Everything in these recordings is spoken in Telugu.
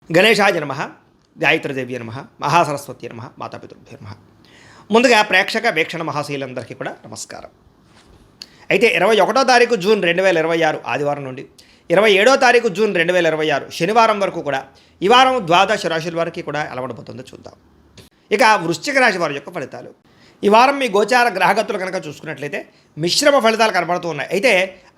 గణేశాయ నమః, గాయత్రీదేవ్య నమః, మహాసరస్వతి నమః, మాతాపితృభ్యో నమః. ముందుగా ప్రేక్షక వీక్షణ మహాశీలందరికీ కూడా నమస్కారం. అయితే 21వ తారీఖు జూన్ 2026 ఆదివారం నుండి 27వ తారీఖు జూన్ 2026 శనివారం వరకు కూడా ఈ వారం ద్వాదశ రాశుల వారికి కూడా ఎలా ఉండబోతుందో చూద్దాం. ఇక వృశ్చిక రాశి వారి యొక్క ఫలితాలు. ఈ వారం మీ గోచార గ్రహగతులు కనుక చూసుకున్నట్లయితే మిశ్రమ ఫలితాలు కనబడుతూ ఉన్నాయి. అయితే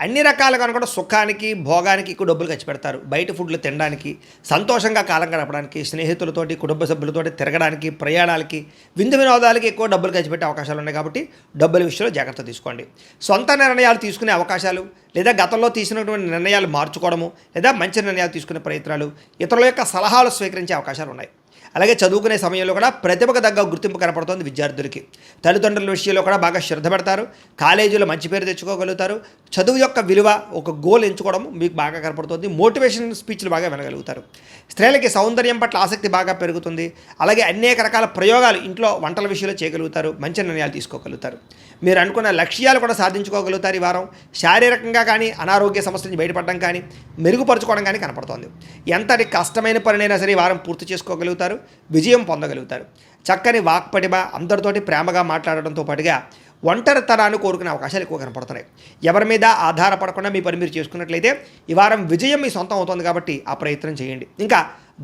అన్ని రకాలుగా కూడా సుఖానికి భోగానికి ఎక్కువ డబ్బులు ఖర్చు పెడతారు. బయట ఫుడ్లు తినడానికి, సంతోషంగా కాలం గడపడానికి, స్నేహితులతోటి కుటుంబ సభ్యులతోటి తిరగడానికి, ప్రయాణాలకి, విందు వినోదాలకి ఎక్కువ డబ్బులు ఖర్చు పెట్టే అవకాశాలు ఉన్నాయి. కాబట్టి డబ్బుల విషయంలో జాగ్రత్త తీసుకోండి. సొంత నిర్ణయాలు తీసుకునే అవకాశాలు, లేదా గతంలో తీసుకున్నటువంటి నిర్ణయాలు మార్చుకోవడము, లేదా మంచి నిర్ణయాలు తీసుకునే ప్రయత్నాలు, ఇతరుల యొక్క సలహాలు స్వీకరించే అవకాశాలు ఉన్నాయి. అలాగే చదువుకునే సమయంలో కూడా ప్రతిభకు తగ్గ గుర్తింపు కనపడుతుంది విద్యార్థులకి. తల్లిదండ్రుల విషయంలో కూడా బాగా శ్రద్ధ పెడతారు. కాలేజీలో మంచి పేరు తెచ్చుకోగలుగుతారు. చదువు యొక్క విలువ, ఒక గోల్ ఎంచుకోవడం మీకు బాగా కనపడుతుంది. మోటివేషన్ స్పీచ్లు బాగా వినగలుగుతారు. స్త్రీలకి సౌందర్యం పట్ల ఆసక్తి బాగా పెరుగుతుంది. అలాగే అనేక రకాల ప్రయోగాలు ఇంట్లో వంటల విషయంలో చేయగలుగుతారు. మంచి నిర్ణయాలు తీసుకోగలుగుతారు. మీరు అనుకున్న లక్ష్యాలు కూడా సాధించుకోగలుగుతారు. ఈ వారం శారీరకంగా కానీ అనారోగ్య సమస్యల నుంచి బయటపడడం కానీ మెరుగుపరచుకోవడం కానీ కనపడుతోంది. ఎంతటి కష్టమైన పనినైనా సరే ఈ వారం పూర్తి చేసుకోగలుగుతారు. విజయం పొందగలుగుతారు. చక్కని వాక్పటిమ, అందరితోటి ప్రేమగా మాట్లాడడంతో పాటుగా ఒంటరితనాన్ని కోరుకునే అవకాశాలు ఎక్కువ కనపడుతున్నాయి. ఎవరి మీద ఆధారపడకుండా మీ పని మీరు చేసుకున్నట్లయితే ఈ వారం విజయం మీ సొంతం అవుతుంది. కాబట్టి ఆ ప్రయత్నం చేయండి. ఇంకా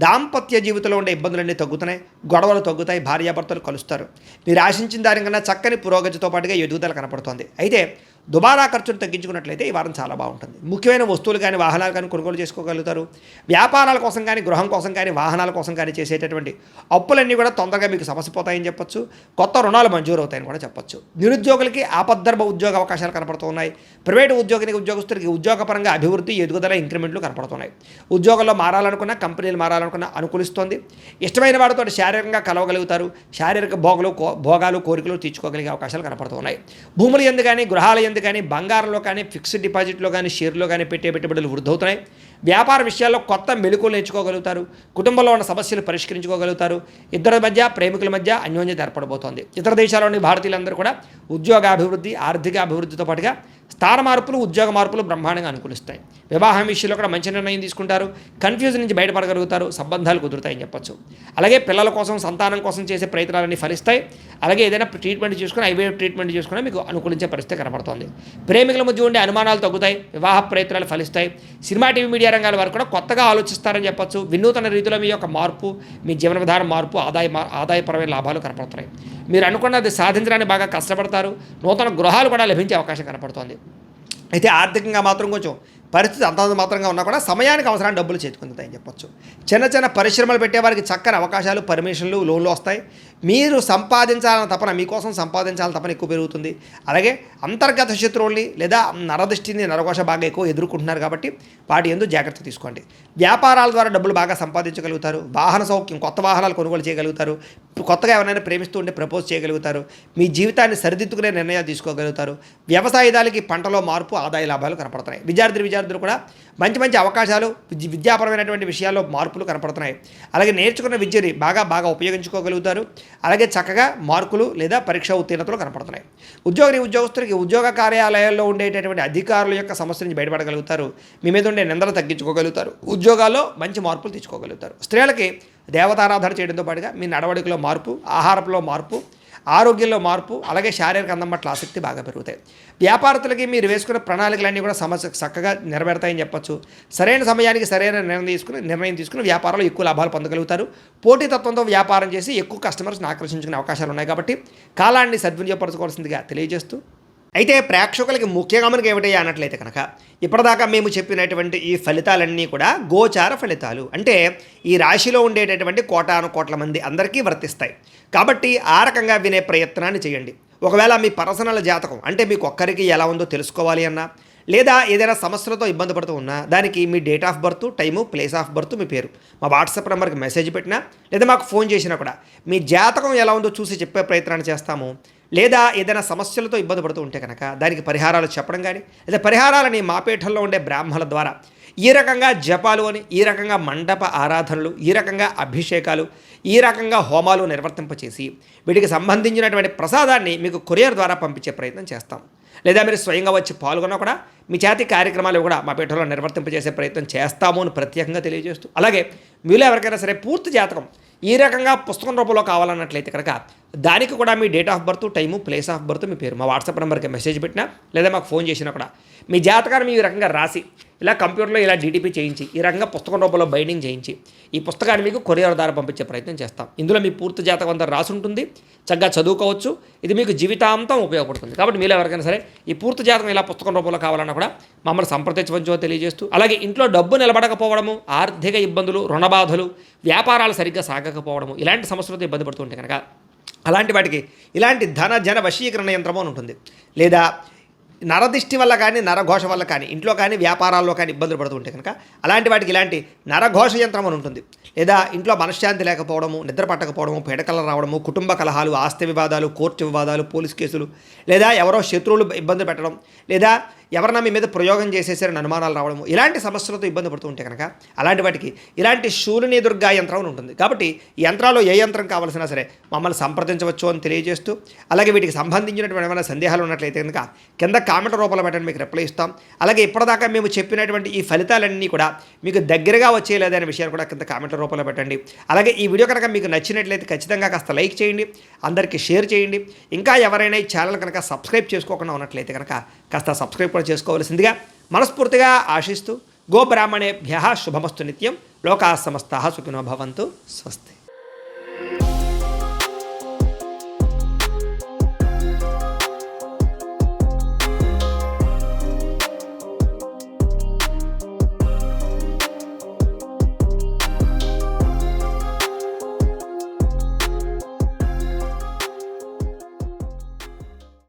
దాంపత్య జీవితంలో ఉండే ఇబ్బందులన్నీ తగ్గుతున్నాయి. గొడవలు తగ్గుతాయి. భార్యాభర్తలు కలుస్తారు. మీరు ఆశించిన దానికన్నా చక్కని పురోగతితో పాటుగా ఎదుగుదల కనపడుతోంది. అయితే దుబారా ఖర్చును తగ్గించుకున్నట్లయితే ఈ వారం చాలా బాగుంటుంది. ముఖ్యమైన వస్తువులు కానీ వాహనాలు కానీ కొనుగోలు చేసుకోగలుగుతారు. వ్యాపారాల కోసం కానీ గృహం కోసం కానీ వాహనాల కోసం కానీ చేసేటటువంటి అప్పులన్నీ కూడా తొందరగా మీకు సమసిపోతాయని చెప్పొచ్చు. కొత్త రుణాలు మంజూరు అవుతాయని కూడా చెప్పొచ్చు. నిరుద్యోగులకి ఆపద్ధర్మ ఉద్యోగ అవకాశాలు కనపడుతున్నాయి. ప్రైవేటు ఉద్యోగస్తులకి ఉద్యోగపరంగా అభివృద్ధి, ఎదుగుదల, ఇంక్రిమెంట్లు కనపడుతున్నాయి. ఉద్యోగంలో మారాలనుకున్న, కంపెనీలు మారాలనుకున్న అనుకూలిస్తోంది. ఇష్టమైన వారితో శారీరకంగా కలవగలుగుతారు. శారీరక భోగాలు కోరికలు తీర్చుకోగలిగే అవకాశాలు కనపడుతున్నాయి. భూములు ఎందు కానీ గృహాల ఎందు కానీ బంగారంలో కానీ ఫిక్స్డ్ డిపాజిట్లో కానీ షేర్లో కానీ పెట్టే పెట్టుబడులు వృద్ధవుతున్నాయి. వ్యాపార విషయాల్లో కొత్త మెళుకువలు నేర్చుకోగలుగుతారు. కుటుంబంలో ఉన్న సమస్యలు పరిష్కరించుకోగలుగుతారు. ఇద్దరి మధ్య, ప్రేమికుల మధ్య అన్యోన్యత ఏర్పడబోతోంది. ఇతర దేశాల్లోని భారతీయులందరూ కూడా ఉద్యోగాభివృద్ధి, ఆర్థిక అభివృద్ధితో పాటుగా స్థాన మార్పులు, ఉద్యోగ మార్పులు బ్రహ్మాండంగా అనుకూలిస్తాయి. వివాహం విషయంలో కూడా మంచి నిర్ణయం తీసుకుంటారు. కన్ఫ్యూజన్ నుంచి బయటపడగలుగుతారు. సంబంధాలు కుదురుతాయని చెప్పొచ్చు. అలాగే పిల్లల కోసం, సంతానం కోసం చేసే ప్రయత్నాలన్నీ ఫలిస్తాయి. అలాగే ఏదైనా ట్రీట్మెంట్ చేసుకుని, ఐవీఎఫ్ ట్రీట్మెంట్ చేసుకుని మీకు అనుకూలించే పరిస్థితి కనపడుతుంది. ప్రేమికుల మధ్య ఉండే అనుమానాలు తగ్గుతాయి. వివాహ ప్రయత్నాలు ఫలిస్తాయి. సినిమా, టీవీ, మీడియా రంగాల వారు కూడా కొత్తగా ఆలోచిస్తారని చెప్పొచ్చు. వినూతన రీతిలో మీ యొక్క మార్పు, మీ జీవన విధానం మార్పు, ఆదాయపరమైన లాభాలు కనపడుతున్నాయి. మీరు అనుకున్నది సాధించడానికి బాగా కష్టపడతారు. నూతన గృహాలు కూడా లభించే అవకాశం కనపడుతోంది. అయితే ఆర్థికంగా మాత్రం కొంచెం పరిస్థితి అంతంత మాత్రంగా ఉన్నా కూడా సమయానికి అవసరాన్ని డబ్బులు చేతుకుంటాయని చెప్పొచ్చు. చిన్న చిన్న పరిశ్రమలు పెట్టేవారికి చక్కని అవకాశాలు, పర్మిషన్లు, లోన్లు వస్తాయి. మీరు సంపాదించాలన్న తపన, మీకోసం సంపాదించాలని తపన ఎక్కువ పెరుగుతుంది. అలాగే అంతర్గత శత్రువుల్ని లేదా నరదృష్టిని, నరఘోష బాగా ఎక్కువ ఎదుర్కొంటున్నారు. కాబట్టి వాటి యందు జాగ్రత్త తీసుకోండి. వ్యాపారాల ద్వారా డబ్బులు బాగా సంపాదించగలుగుతారు. వాహన సౌఖ్యం, కొత్త వాహనాలు కొనుగోలు చేయగలుగుతారు. కొత్తగా ఎవరైనా ప్రేమిస్తూ ఉంటే ప్రపోజ్ చేయగలుగుతారు. మీ జీవితాన్ని సరిదిద్దుకునే నిర్ణయాలు తీసుకోగలుగుతారు. వ్యవసాయదారులకి పంటలో మార్పు, ఆదాయ లాభాలు కనపడుతున్నాయి. విద్యార్థులు కూడా మంచి మంచి అవకాశాలు, విద్యాపరమైనటువంటి విషయాల్లో మార్పులు కనపడుతున్నాయి. అలాగే నేర్చుకున్న విద్యని బాగా ఉపయోగించుకోగలుగుతారు. అలాగే చక్కగా మార్కులు లేదా పరీక్షా ఉత్తీర్ణతలు కనపడుతున్నాయి. ఉద్యోగస్తులకి ఉద్యోగ కార్యాలయాల్లో ఉండేటటువంటి అధికారుల యొక్క సమస్య నుంచి బయటపడగలుగుతారు. మీ మీద ఉండే నిందలు తగ్గించుకోగలుగుతారు. ఉద్యోగాల్లో మంచి మార్పులు తెచ్చుకోగలుగుతారు. స్త్రీలకి దేవతారాధన చేయడంతో పాటుగా మీ నడవడికలో మార్పు, ఆహారంలో మార్పు, ఆరోగ్యంలో మార్పు, అలాగే శారీరక అందం పట్ల ఆసక్తి బాగా పెరుగుతాయి. వ్యాపారస్తులకి మీరు వేసుకున్న ప్రణాళికలన్నీ కూడా చక్కగా నెరవేరుతాయని చెప్పొచ్చు. సరైన సమయానికి సరైన నిర్ణయం తీసుకుని వ్యాపారంలో ఎక్కువ లాభాలు పొందగలుగుతారు. పోటీతత్వంతో వ్యాపారం చేసి ఎక్కువ కస్టమర్స్ని ఆకర్షించుకునే అవకాశాలు ఉన్నాయి. కాబట్టి కాలాన్ని సద్వినియోగపరచుకోవాల్సిందిగా తెలియజేస్తూ, అయితే ప్రేక్షకులకి ముఖ్యంగా మనకి ఏమిటయ్యా అన్నట్లయితే కనుక ఇప్పటిదాకా మేము చెప్పినటువంటి ఈ ఫలితాలన్నీ కూడా గోచార ఫలితాలు. అంటే ఈ రాశిలో ఉండేటటువంటి కోటాను మంది అందరికీ వర్తిస్తాయి. కాబట్టి ఆ రకంగా వినే ప్రయత్నాన్ని చేయండి. ఒకవేళ మీ పర్సనల్ జాతకం అంటే మీకు ఒక్కరికి ఎలా ఉందో తెలుసుకోవాలి అన్నా, లేదా ఏదైనా సమస్యలతో ఇబ్బంది పడుతూ ఉన్నా, దానికి మీ date of birth, time, place of birth, మీ పేరు మా వాట్సాప్ నెంబర్కి మెసేజ్ పెట్టినా, లేదా మాకు ఫోన్ చేసినా కూడా మీ జాతకం ఎలా ఉందో చూసి చెప్పే ప్రయత్నాన్ని చేస్తాము. లేదా ఏదైనా సమస్యలతో ఇబ్బంది పడుతూ ఉంటే కనుక దానికి పరిహారాలు చెప్పడం కానీ, లేదా పరిహారాలని మా పీఠంలో ఉండే బ్రాహ్మణుల ద్వారా ఈ రకంగా జపాలు అని, ఈ రకంగా మండప ఆరాధనలు, ఈ రకంగా అభిషేకాలు, ఈ రకంగా హోమాలు నిర్వర్తింపచేసి వీటికి సంబంధించినటువంటి ప్రసాదాన్ని మీకు కొరియర్ ద్వారా పంపించే ప్రయత్నం చేస్తాం. లేదా మీరు స్వయంగా వచ్చి పాల్గొన్నా కూడా మీ చేతి కార్యక్రమాలు కూడా మా పీఠంలో నిర్వర్తింపజేసే ప్రయత్నం చేస్తాము అని ప్రత్యేకంగా తెలియజేస్తూ, అలాగే మీలో ఎవరికైనా సరే పూర్తి జాతకం ఈ రకంగా పుస్తకం రూపంలో కావాలన్నట్లయితే కనుక దానికి కూడా మీ date of birth, time, place of birth, మీ పేరు మా వాట్సాప్ నెంబర్కి మెసేజ్ పెట్టినా లేదా మాకు ఫోన్ చేసినా కూడా మీ జాతకాన్ని మీ ఈ రకంగా రాసి ఇలా కంప్యూటర్లో ఇలా డీటీపీ చేయించి ఈ రకంగా పుస్తకం రూపంలో బైండింగ్ చేయించి ఈ పుస్తకాన్ని మీకు కొరియర్ ద్వారా పంపించే ప్రయత్నం చేస్తాం. ఇందులో మీ పూర్తి జాతకం అంతా రాసి ఉంటుంది, చక్కగా చదువుకోవచ్చు. ఇది మీకు జీవితాంతం ఉపయోగపడుతుంది. కాబట్టి మీరు ఎవరికైనా సరే ఈ పూర్తి జాతకం ఇలా పుస్తకం రూపంలో కావాలన్నా కూడా మమ్మల్ని సంప్రదించవచ్చో తెలియజేస్తూ, అలాగే ఇంట్లో డబ్బు నిలబడకపోవడము, ఆర్థిక ఇబ్బందులు, రుణబాధలు, వ్యాపారాలు సరిగ్గా సాగకపోవడము ఇలాంటి సమస్యలతో ఇబ్బంది పడుతుంటే కనుక అలాంటి వాటికి ఇలాంటి ధన జన వశీకరణ యంత్రము అని ఉంటుంది. లేదా నరదిష్టి వల్ల కానీ నరఘోష వల్ల కానీ ఇంట్లో కానీ వ్యాపారాల్లో కానీ ఇబ్బందులు పడుతుంటే కనుక అలాంటి వాటికి ఇలాంటి నరఘోష యంత్రం అని ఉంటుంది. లేదా ఇంట్లో మనశ్శాంతి లేకపోవడము, నిద్ర పట్టకపోవడము, పీడకలు రావడము, కుటుంబ కలహాలు, ఆస్తి వివాదాలు, కోర్టు వివాదాలు, పోలీస్ కేసులు, లేదా ఎవరో శత్రువులు ఇబ్బంది పెట్టడం, లేదా ఎవరన్నా మీ మీద ప్రయోగం చేసేసారని అనుమానాలు రావడము ఇలాంటి సమస్యలతో ఇబ్బంది పడుతూ ఉంటే కనుక అలాంటి వాటికి ఇలాంటి శూలిని దుర్గా యంత్రం అని ఉంటుంది. కాబట్టి ఈ యంత్రాల్లో ఏ యంత్రం కావాల్సినా సరే మమ్మల్ని సంప్రదించవచ్చు అని తెలియజేస్తూ, అలాగే వీటికి సంబంధించినటువంటి ఏమైనా సందేహాలు ఉన్నట్లయితే కనుక కింద కామెంట్ రూపంలో పెట్టండి, మీకు రిప్లై ఇస్తాం. అలాగే ఇప్పటిదాకా మేము చెప్పినటువంటి ఈ ఫలితాలన్నీ కూడా మీకు దగ్గరగా వచ్చేయలేదనే విషయాన్ని కూడా కింద కామెంట్ రూపంలో పెట్టండి. అలాగే ఈ వీడియో కనుక మీకు నచ్చినట్లయితే ఖచ్చితంగా కాస్త లైక్ చేయండి, అందరికీ షేర్ చేయండి. ఇంకా ఎవరైనా ఈ ఛానల్ కనుక సబ్స్క్రైబ్ చేసుకోకుండా ఉన్నట్లయితే కనుక కాస్త సబ్స్క్రైబ్ చేసుకోవలసిందిగా మనస్ఫూర్తిగా ఆశిస్తూ, గోబ్రాహ్మణేభ్యః శుభమస్తు నిత్యం, లోకాః సమస్తాః సుఖినో భవంతు. స్వస్తి.